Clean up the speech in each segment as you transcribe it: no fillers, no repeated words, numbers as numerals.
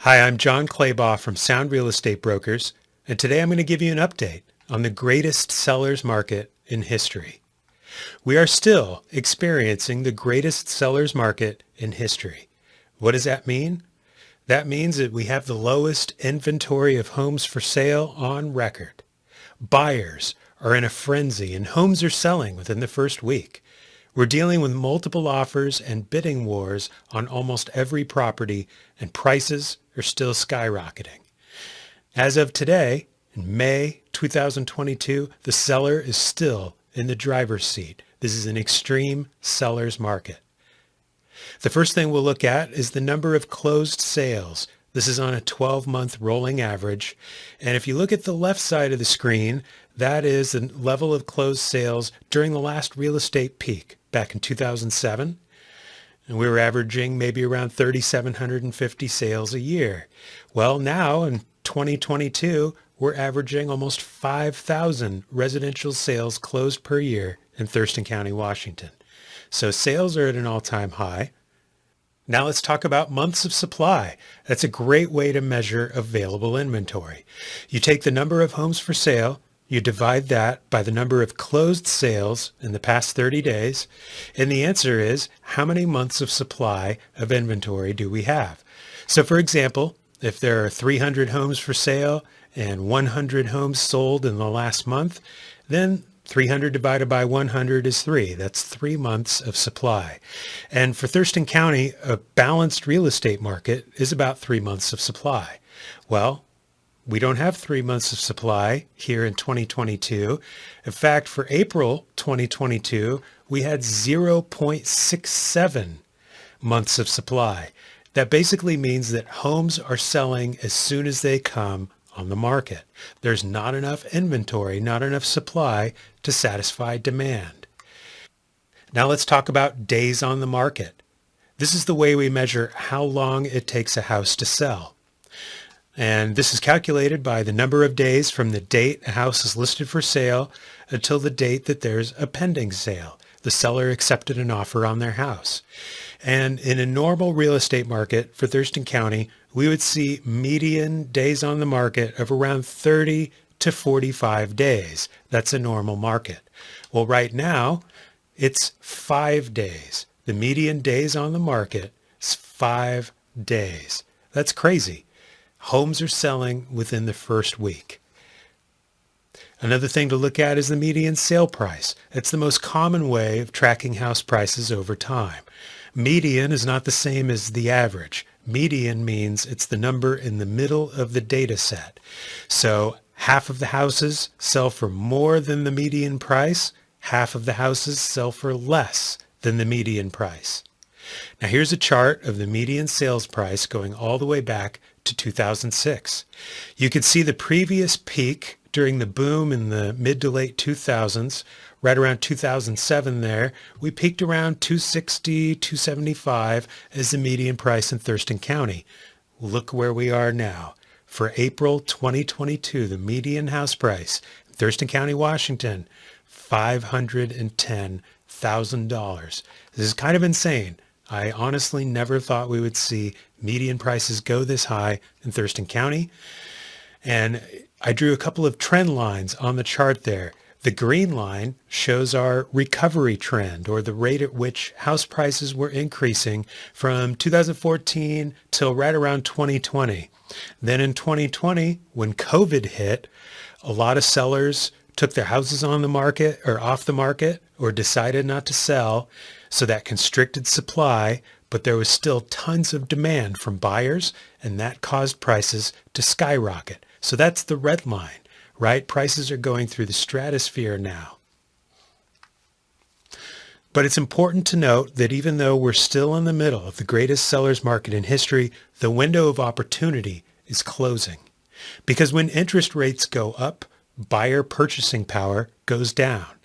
Hi, I'm John Clabaugh from Sound Real Estate Brokers, and today I'm going to give you an update on the greatest sellers market in history. We are still experiencing the greatest sellers market in history. What does that mean? That means that we have the lowest inventory of homes for sale on record. Buyers are in a frenzy and homes are selling within the first week. We're dealing with multiple offers and bidding wars on almost every property, and prices are still skyrocketing. As of today, in May 2022, the seller is still in the driver's seat. This is an extreme seller's market. The first thing we'll look at is the number of closed sales. This is on a 12-month rolling average. And if you look at the left side of the screen, that is the level of closed sales during the last real estate peak back in 2007. And we were averaging maybe around 3,750 sales a year. Well, now in 2022, we're averaging almost 5,000 residential sales closed per year in Thurston County, Washington. So sales are at an all-time high. Now let's talk about months of supply. That's a great way to measure available inventory. You take the number of homes for sale, you divide that by the number of closed sales in the past 30 days, and the answer is how many months of supply of inventory do we have? So for example, if there are 300 homes for sale and 100 homes sold in the last month, then 300 divided by 100 is 3. That's 3 months of supply. And for Thurston County, a balanced real estate market is about 3 months of supply. Well, we don't have 3 months of supply here in 2022. In fact, for April 2022, we had 0.67 months of supply. That basically means that homes are selling as soon as they come on the market. There's not enough inventory, not enough supply to satisfy demand. Now let's talk about days on the market. This is the way we measure how long it takes a house to sell. And this is calculated by the number of days from the date a house is listed for sale until the date that there's a pending sale. The seller accepted an offer on their house. And in a normal real estate market for Thurston County, we would see median days on the market of around 30 to 45 days. That's a normal market. Well, right now, it's 5 days. The median days on the market is 5 days. That's crazy. Homes are selling within the first week. Another thing to look at is the median sale price. It's the most common way of tracking house prices over time. Median is not the same as the average. Median means it's the number in the middle of the data set. So half of the houses sell for more than the median price. Half of the houses sell for less than the median price. Now here's a chart of the median sales price going all the way back to 2006. You can see the previous peak during the boom in the mid to late 2000s, right around 2007 there. We peaked around 260, 275 as the median price in Thurston County. Look where we are now. For April 2022, the median house price in Thurston County, Washington, $510,000. This is kind of insane. I honestly never thought we would see median prices go this high in Thurston County. And I drew a couple of trend lines on the chart there. The green line shows our recovery trend, or the rate at which house prices were increasing from 2014 till right around 2020. Then in 2020, when COVID hit, a lot of sellers took their houses on the market or off the market or decided not to sell. So that constricted supply, but there was still tons of demand from buyers, and that caused prices to skyrocket. So that's the red line, right? Prices are going through the stratosphere now. But it's important to note that even though we're still in the middle of the greatest seller's market in history, the window of opportunity is closing. Because when interest rates go up, buyer purchasing power goes down.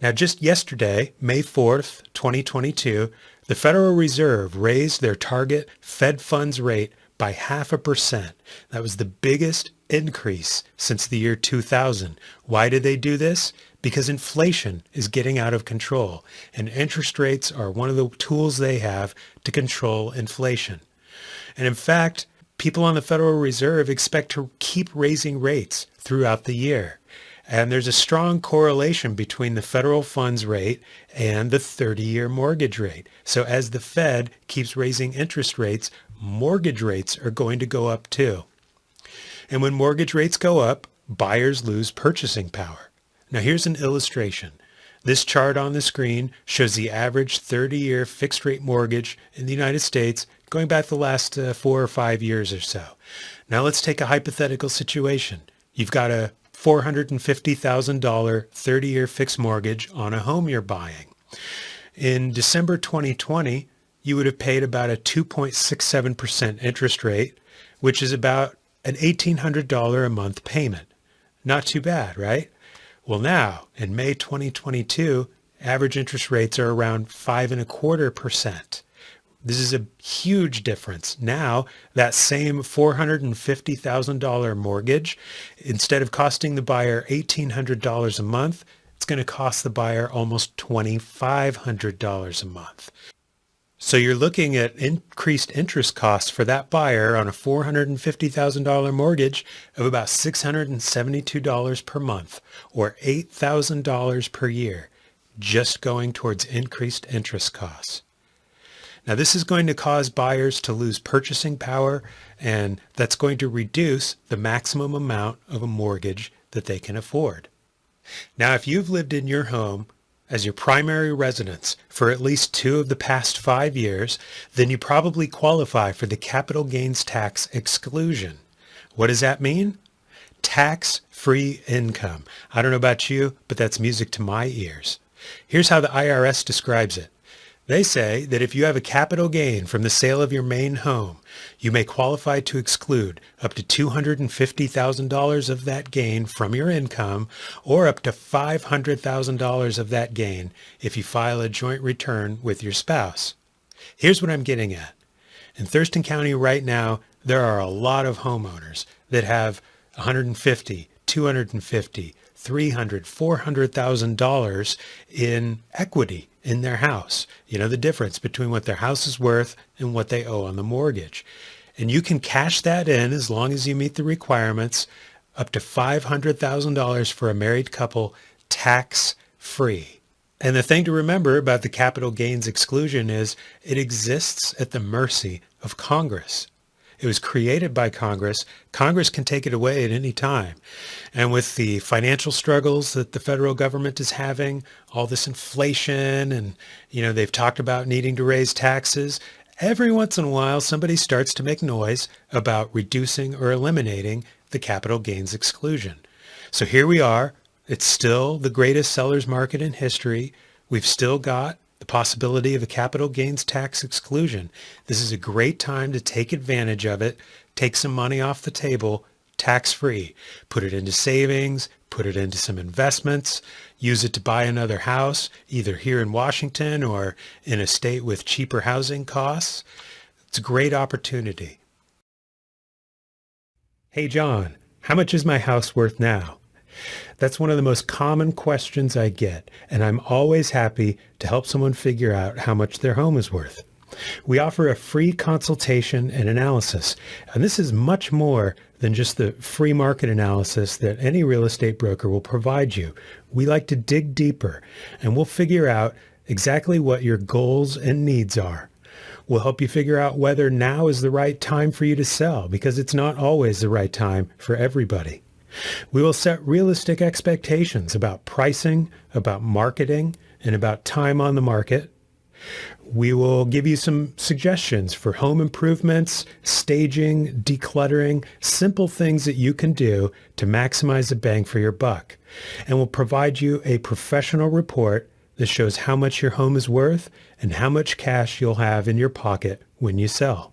Now, just yesterday, May 4th, 2022, the Federal Reserve raised their target Fed funds rate by 0.5%. That was the biggest increase since the year 2000. Why did they do this? Because inflation is getting out of control, and interest rates are one of the tools they have to control inflation. And in fact, People on the Federal Reserve expect to keep raising rates throughout the year. And there's a strong correlation between the federal funds rate and the 30-year mortgage rate. So as the Fed keeps raising interest rates, mortgage rates are going to go up too. And when mortgage rates go up, buyers lose purchasing power. Now here's an illustration. This chart on the screen shows the average 30-year fixed rate mortgage in the United States going back the last 4 or 5 years or so. Now let's take a hypothetical situation. You've got a $450,000 30-year fixed mortgage on a home you're buying. In December 2020, you would have paid about a 2.67% interest rate, which is about an $1,800 a month payment. Not too bad, right? Well, now, in May 2022, average interest rates are around 5.25%. This is a huge difference. Now, that same $450,000 mortgage, instead of costing the buyer $1,800 a month, it's going to cost the buyer almost $2,500 a month. So you're looking at increased interest costs for that buyer on a $450,000 mortgage of about $672 per month, or $8,000 per year, just going towards increased interest costs. Now, this is going to cause buyers to lose purchasing power, and that's going to reduce the maximum amount of a mortgage that they can afford. Now, if you've lived in your home as your primary residence for at least 2 of the past 5 years, then you probably qualify for the capital gains tax exclusion. What does that mean? Tax-free income. I don't know about you, but that's music to my ears. Here's how the IRS describes it. They say that if you have a capital gain from the sale of your main home, you may qualify to exclude up to $250,000 of that gain from your income, or up to $500,000 of that gain if you file a joint return with your spouse. Here's what I'm getting at. In Thurston County right now, there are a lot of homeowners that have $150,000, $250,000, $300,000, $400,000 in equity in their house. You know, the difference between what their house is worth and what they owe on the mortgage. And you can cash that in as long as you meet the requirements, up to $500,000 for a married couple, tax-free. And the thing to remember about the capital gains exclusion is it exists at the mercy of Congress. It was created by Congress. Congress can take it away at any time. And with the financial struggles that the federal government is having, all this inflation, and, they've talked about needing to raise taxes, every once in a while, somebody starts to make noise about reducing or eliminating the capital gains exclusion. So here we are. It's still the greatest seller's market in history. We've still got the possibility of a capital gains tax exclusion. This is a great time to take advantage of it, take some money off the table, tax-free. Put it into savings, put it into some investments, use it to buy another house, either here in Washington or in a state with cheaper housing costs. It's a great opportunity. Hey, John, how much is my house worth now? That's one of the most common questions I get, and I'm always happy to help someone figure out how much their home is worth. We offer a free consultation and analysis, and this is much more than just the free market analysis that any real estate broker will provide you. We like to dig deeper, and we'll figure out exactly what your goals and needs are. We'll help you figure out whether now is the right time for you to sell, because it's not always the right time for everybody. We will set realistic expectations about pricing, about marketing, and about time on the market. We will give you some suggestions for home improvements, staging, decluttering, simple things that you can do to maximize the bang for your buck. And we'll provide you a professional report that shows how much your home is worth and how much cash you'll have in your pocket when you sell.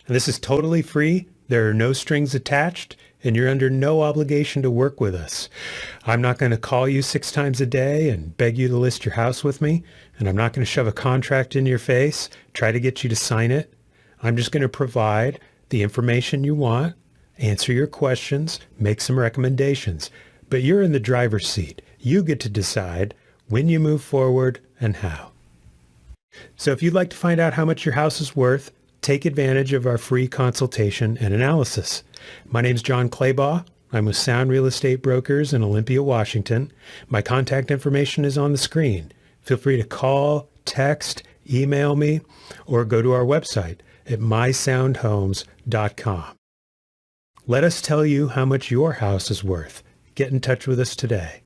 And this is totally free. There are no strings attached, and you're under no obligation to work with us. I'm not going to call you 6 times a day and beg you to list your house with me, and I'm not going to shove a contract in your face, try to get you to sign it. I'm just going to provide the information you want, answer your questions, make some recommendations. But you're in the driver's seat. You get to decide when you move forward and how. So if you'd like to find out how much your house is worth, take advantage of our free consultation and analysis. My name's John Clabaugh. I'm with Sound Real Estate Brokers in Olympia, Washington. My contact information is on the screen. Feel free to call, text, email me, or go to our website at mysoundhomes.com. Let us tell you how much your house is worth. Get in touch with us today.